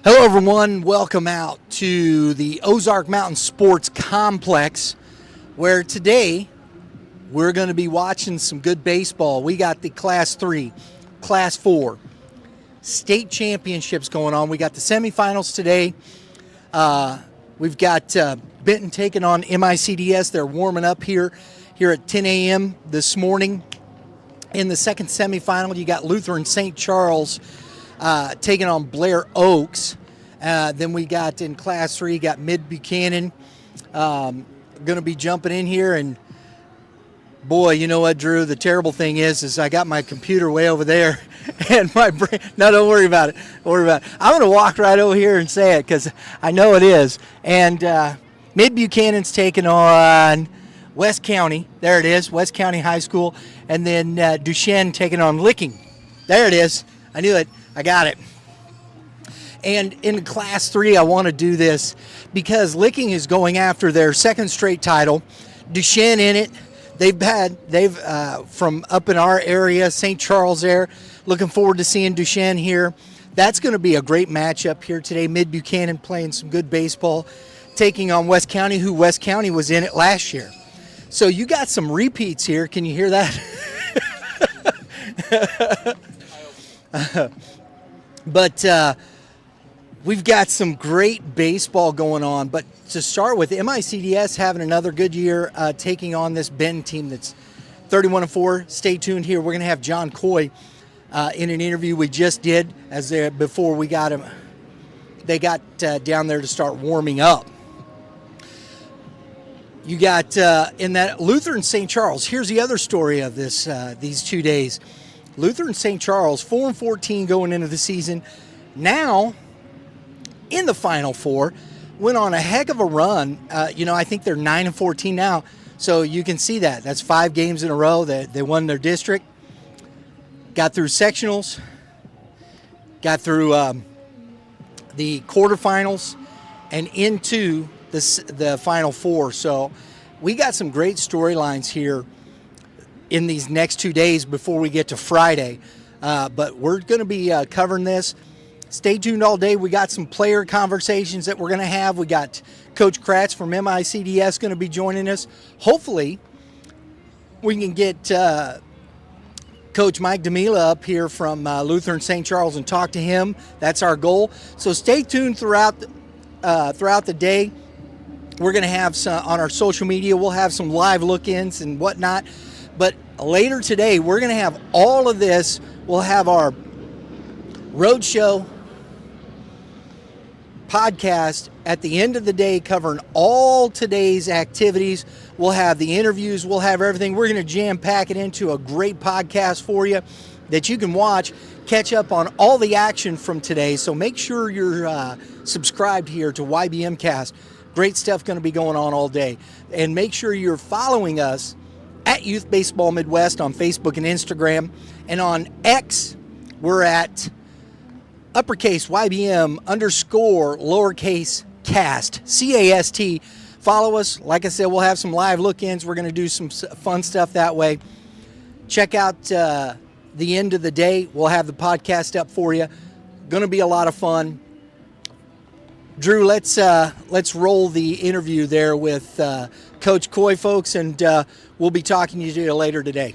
Hello everyone, welcome out to the Ozark Mountain Sports Complex, where today we're going to be watching some good baseball. We got the Class 3, Class 4 State Championships going on. We got the semifinals today. We've got Benton taking on MICDS. They're warming up here at 10 a.m. this morning. In the second semifinal, you got Lutheran St. Charles taking on Blair Oaks. Then we got in Class 3, got Mid Buchanan going to be jumping in here. And boy, you know what, Drew? The terrible thing is I got my computer way over there, and my brain. No, don't worry about it. Don't worry about it. I'm going to walk right over here and say it because I know it is. And Mid Buchanan's taking on West County. There it is, West County High School. And then Duchesne taking on Licking. There it is. I knew it. I got it. And in Class 3, I want to do this because Licking is going after their second straight title. Duchesne in it. They've from up in our area, St. Charles there. Looking forward to seeing Duchesne here. That's going to be a great matchup here today. Mid Buchanan playing some good baseball, taking on West County, who West County was in it last year. So you got some repeats here. Can you hear that? But we've got some great baseball going on. But to start with, MICDS having another good year taking on this Benton team that's 31-4. Stay tuned here. We're going to have Coach Coy in an interview we just did before we got him. They got down there to start warming up. You got in that Lutheran St. Charles. Here's the other story of this these 2 days. Lutheran St. Charles, 4-14 going into the season. Now, in the Final Four, went on a heck of a run. I think they're 9-14 now. So you can see that. That's 5 games in a row that they won their district. Got through sectionals. Got through the quarterfinals and into the Final Four. So we got some great storylines here in these next 2 days before we get to Friday. But we're going to be covering this. Stay tuned all day. We got some player conversations that we're going to have. We got Coach Kratz from MICDS going to be joining us. Hopefully, we can get Coach Mike Demila up here from Lutheran St. Charles and talk to him. That's our goal. So stay tuned throughout the day. We're going to have some on our social media. We'll have some live look-ins and whatnot. But later today, we're going to have all of this. We'll have our road show podcast at the end of the day covering all today's activities. We'll have the interviews. We'll have everything. We're going to jam-pack it into a great podcast for you that you can watch, catch up on all the action from today. So make sure you're subscribed here to YBMcast. Great stuff going to be going on all day. And make sure you're following us at Youth Baseball Midwest on Facebook and Instagram. And on X, we're at uppercase YBM _lowercase cast, CAST. Follow us. Like I said, we'll have some live look-ins. We're going to do some fun stuff that way. Check out the end of the day. We'll have the podcast up for you. Going to be a lot of fun. Drew, let's roll the interview there with Coach Coy, folks, and we'll be talking to you later today.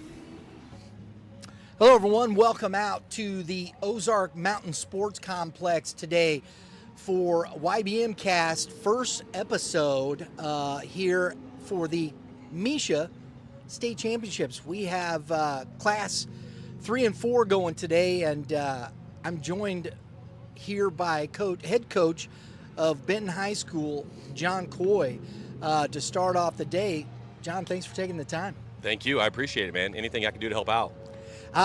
Hello, everyone. Welcome out to the Ozark Mountain Sports Complex today for YBMcast first episode here for the MSHSAA State Championships. We have Class 3 and 4 going today, and I'm joined here by head coach of Benton High School, Coach Coy, to start off the day. John, thanks for taking the time. Thank you. I appreciate it, man. Anything I can do to help out.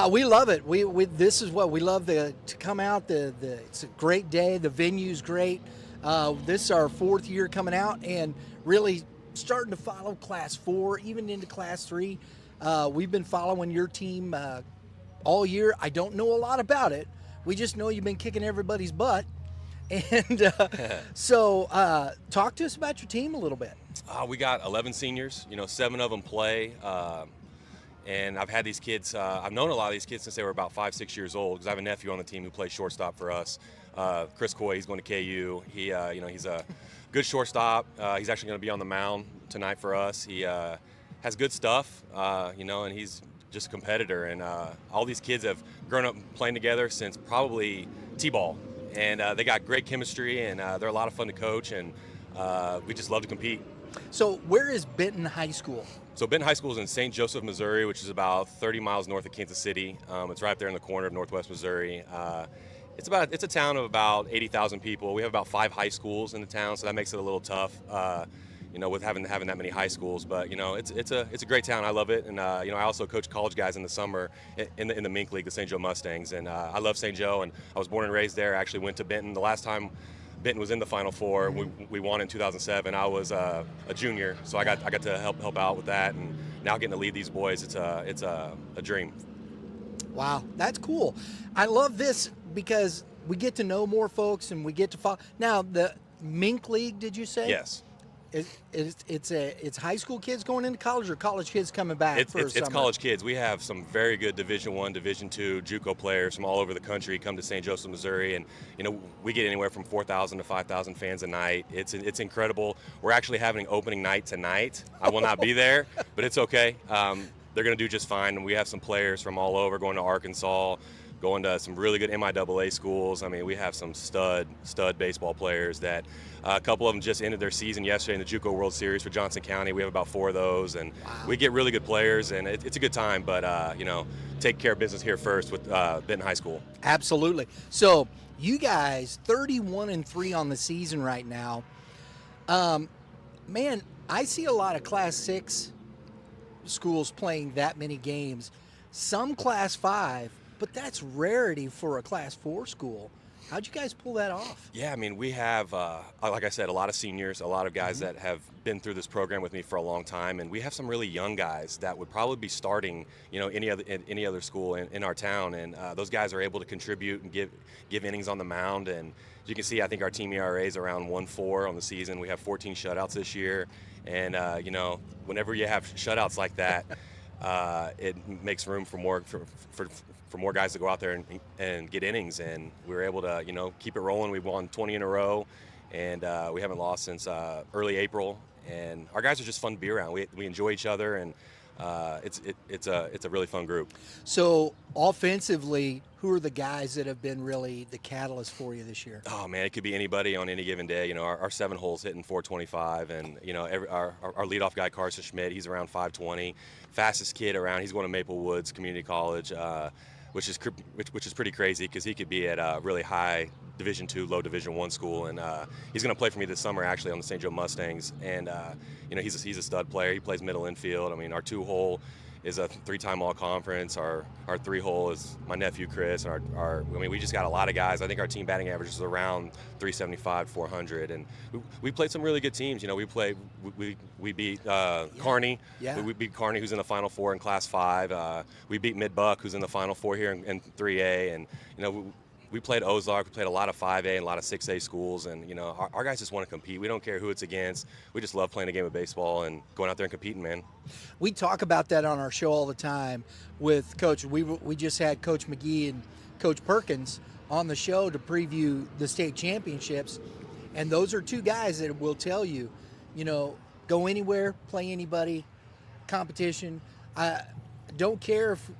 We love it. We this is what we love to come out. It's a great day. The venue's great. This is our 4th year coming out and really starting to follow Class 4, even into Class 3. We've been following your team all year. I don't know a lot about it. We just know you've been kicking everybody's butt. And so talk to us about your team a little bit. We got 11 seniors. 7 of them play. And I've had these kids, I've known a lot of these kids since they were about 5-6 years old because I have a nephew on the team who plays shortstop for us. Chris Coy, he's going to KU. He, he's a good shortstop. He's actually going to be on the mound tonight for us. He has good stuff, and he's just a competitor. And all these kids have grown up playing together since probably T-ball. And they got great chemistry, and they're a lot of fun to coach, and we just love to compete. So where is Benton High School? So Benton High School is in St. Joseph, Missouri, which is about 30 miles north of Kansas City. It's right there in the corner of Northwest Missouri. It's a town of about 80,000 people. We have about 5 high schools in the town, so that makes it a little tough, with having that many high schools. But it's a great town. I love it, and I also coach college guys in the summer in the Mink League, the St. Joe Mustangs, and I love St. Joe. And I was born and raised there. I actually went to Benton the last time Benton was in the Final Four. We won in 2007. I was a junior, so I got to help out with that, and now getting to lead these boys, it's a dream. Wow, that's cool. I love this because we get to know more folks and we get to follow. Now, the Mink League, did you say? Yes. It's high school kids going into college, or college kids coming back It's college kids. We have some very good Division I, Division II JUCO players from all over the country come to St. Joseph, Missouri, and we get anywhere from 4,000 to 5,000 fans a night. It's incredible. We're actually having opening night tonight. I will not be there, but it's okay. They're going to do just fine. And we have some players from all over going to Arkansas, going to some really good MIAA schools. I mean, we have some stud baseball players that a couple of them just ended their season yesterday in the JUCO World Series for Johnson County. We have about 4 of those, and wow. We get really good players, and it's a good time. But take care of business here first with Benton High School. Absolutely. So you guys 31-3 on the season right now. Man, I see a lot of Class 6 schools playing that many games. Some Class 5. But that's rarity for a Class 4 school. How'd you guys pull that off? Yeah, I mean, we have, like I said, a lot of seniors, a lot of guys that have been through this program with me for a long time, and we have some really young guys that would probably be starting, any other school in our town, and those guys are able to contribute and give innings on the mound. And as you can see, I think our team ERA is around 1.4 on the season. We have 14 shutouts this year, and whenever you have shutouts like that, it makes room for more guys to go out there and get innings, and we were able to keep it rolling. We've won 20 in a row, and we haven't lost since early April, and our guys are just fun to be around. We enjoy each other, and it's a really fun group. So offensively, who are the guys that have been really the catalyst for you this year? Oh man, it could be anybody on any given day. Our 7 holes hitting 425, and our leadoff guy Carson Schmidt, he's around 520. Fastest kid around, he's going to Maple Woods Community College, which is pretty crazy because he could be at a really high Division II, low Division I school, and he's going to play for me this summer actually on the St. Joe Mustangs, and he's a stud player. He plays middle infield. I mean, our 2-hole is a 3-time all-conference. Our 3-hole is my nephew Chris, and we just got a lot of guys. I think our team batting average is around 375, 400, and we played some really good teams. We beat Kearney. Yeah. We beat Kearney, who's in the Final Four in Class 5. We beat Mid-Buck, who's in the Final Four here in 3A, and we played Ozark. We played a lot of 5A and a lot of 6A schools, and our guys just want to compete. We don't care who it's against. We just love playing a game of baseball and going out there and competing, man. We talk about that on our show all the time with Coach. We just had Coach McGee and Coach Perkins on the show to preview the state championships, and those are 2 guys that will tell you, go anywhere, play anybody, competition. I don't care if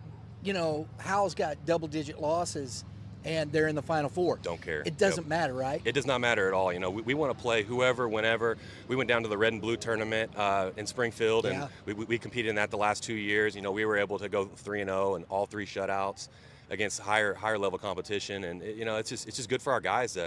Hal's got double-digit losses and they're in the Final Four. Don't care. It doesn't matter, right? It does not matter at all. We want to play whoever, whenever. We went down to the Red and Blue tournament in Springfield, and we competed in that the last 2 years. We were able to go 3-0 and all 3 shutouts against higher level competition, and it's just good for our guys.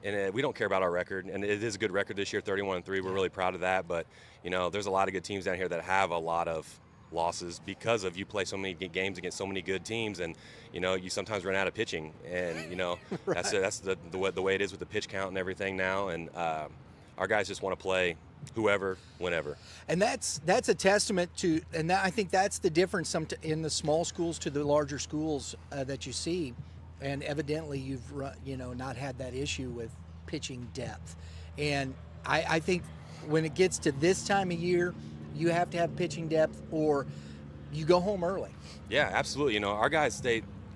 And we don't care about our record, and it is a good record this year, 31-3. We're really proud of that, but there's a lot of good teams down here that have a lot of losses because of you play so many games against so many good teams, and you sometimes run out of pitching, and right. that's the way it is with the pitch count and everything now, and our guys just want to play whoever, whenever. And that's a testament to, and I think that's the difference in the small schools to the larger schools that you see, and evidently you've not had that issue with pitching depth, and I think when it gets to this time of year, you have to have pitching depth or you go home early. Yeah, absolutely. Our guys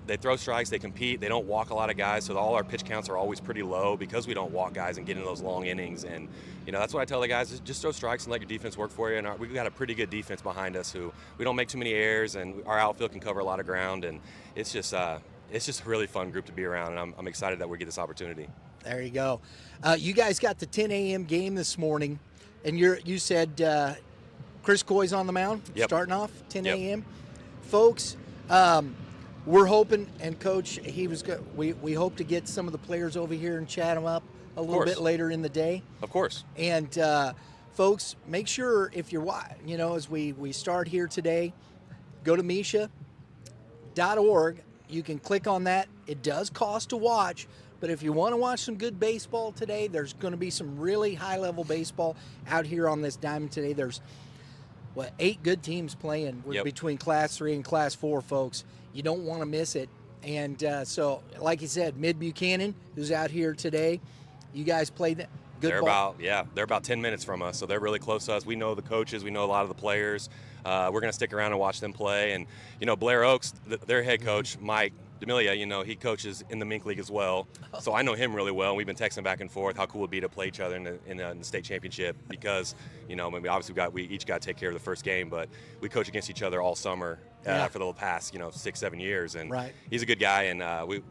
they throw strikes, they compete, they don't walk a lot of guys, so all our pitch counts are always pretty low because we don't walk guys and get into those long innings. And that's what I tell the guys, is just throw strikes and let your defense work for you. And we've got a pretty good defense behind us who we don't make too many errors, and our outfield can cover a lot of ground. And it's just a really fun group to be around, and I'm excited that we get this opportunity. There you go. You guys got the 10 a.m. game this morning, and you said Chris Coy's on the mound, Yep. starting off 10 Yep. a.m. Folks, we're hoping, and Coach, we hope to get some of the players over here and chat them up a little bit later in the day. Of course. And folks, make sure if you're, as we start here today, go to MSHSAA.org. You can click on that. It does cost to watch, but if you want to watch some good baseball today, there's going to be some really high-level baseball out here on this diamond today. There's 8 good teams playing between Class 3 and Class 4, folks. You don't want to miss it. And so, like you said, Mid-Buchanan, who's out here today, you guys played that. Good ball. They're about 10 minutes from us, so they're really close to us. We know the coaches, we know a lot of the players. We're going to stick around and watch them play. And, Blair Oaks, their head coach, Mike D'Amelia, he coaches in the Mink League as well. So I know him really well. We've been texting back and forth how cool it would be to play each other in the state championship because, obviously we each got to take care of the first game, but we coach against each other all summer for the past, 6-7 years. And he's a good guy, and we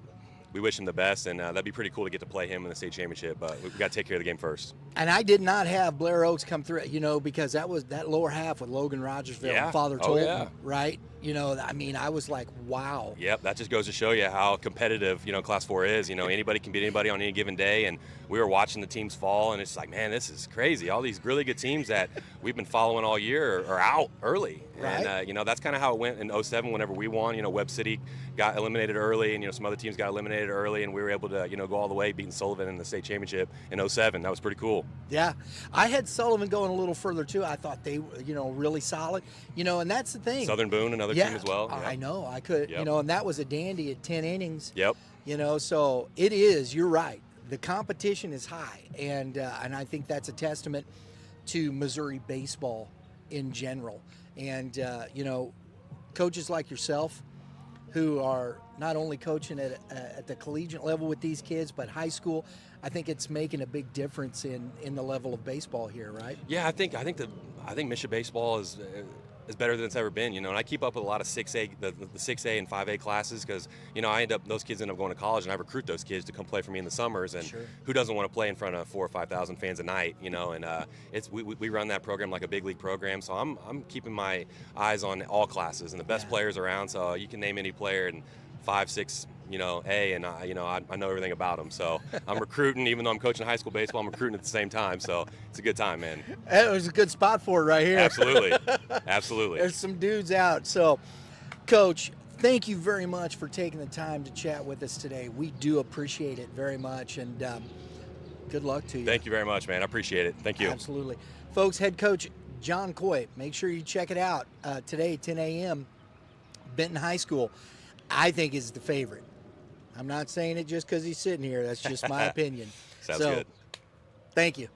wish him the best, and that'd be pretty cool to get to play him in the state championship, but we've got to take care of the game first. And I did not have Blair Oaks come through, because that was that lower half with Logan Rogersville and Father Tolton, right? I was like, wow. Yep, that just goes to show you how competitive, Class 4 is. Anybody can beat anybody on any given day, and we were watching the teams fall, and it's like, man, this is crazy. All these really good teams that we've been following all year are out early. Right. And, that's kind of how it went in 07 whenever we won. Webb City got eliminated early, and, some other teams got eliminated early, and we were able to, go all the way, beating Sullivan in the state championship in 07. That was pretty cool. Yeah. I had Sullivan going a little further, too. I thought they were, really solid, and that's the thing. Southern Boone, another team as well. I know. I could, and that was a dandy at 10 innings. Yep. So it is, you're right. The competition is high, and I think that's a testament to Missouri baseball in general. And, coaches like yourself who are not only coaching at the collegiate level with these kids, but high school, I think it's making a big difference in the level of baseball here, right? Yeah, I think Michigan baseball is better than it's ever been, and I keep up with a lot of 6A, the 6A and 5A classes because, those kids end up going to college, and I recruit those kids to come play for me in the summers, and who doesn't want to play in front of 4,000 or 5,000 fans a night, and we run that program like a big league program, so I'm keeping my eyes on all classes and the best players around, so you can name any player in 5, 6, A, and I know everything about them. So I'm recruiting, even though I'm coaching high school baseball, I'm recruiting at the same time. So it's a good time, man. It was a good spot for it right here. Absolutely. Absolutely. There's some dudes out. So, Coach, thank you very much for taking the time to chat with us today. We do appreciate it very much, and good luck to you. Thank you very much, man. I appreciate it. Thank you. Absolutely. Folks, head coach John Coy, make sure you check it out today, 10 a.m., Benton High School. I think is the favorite. I'm not saying it just because he's sitting here. That's just my opinion. Sounds good. Thank you.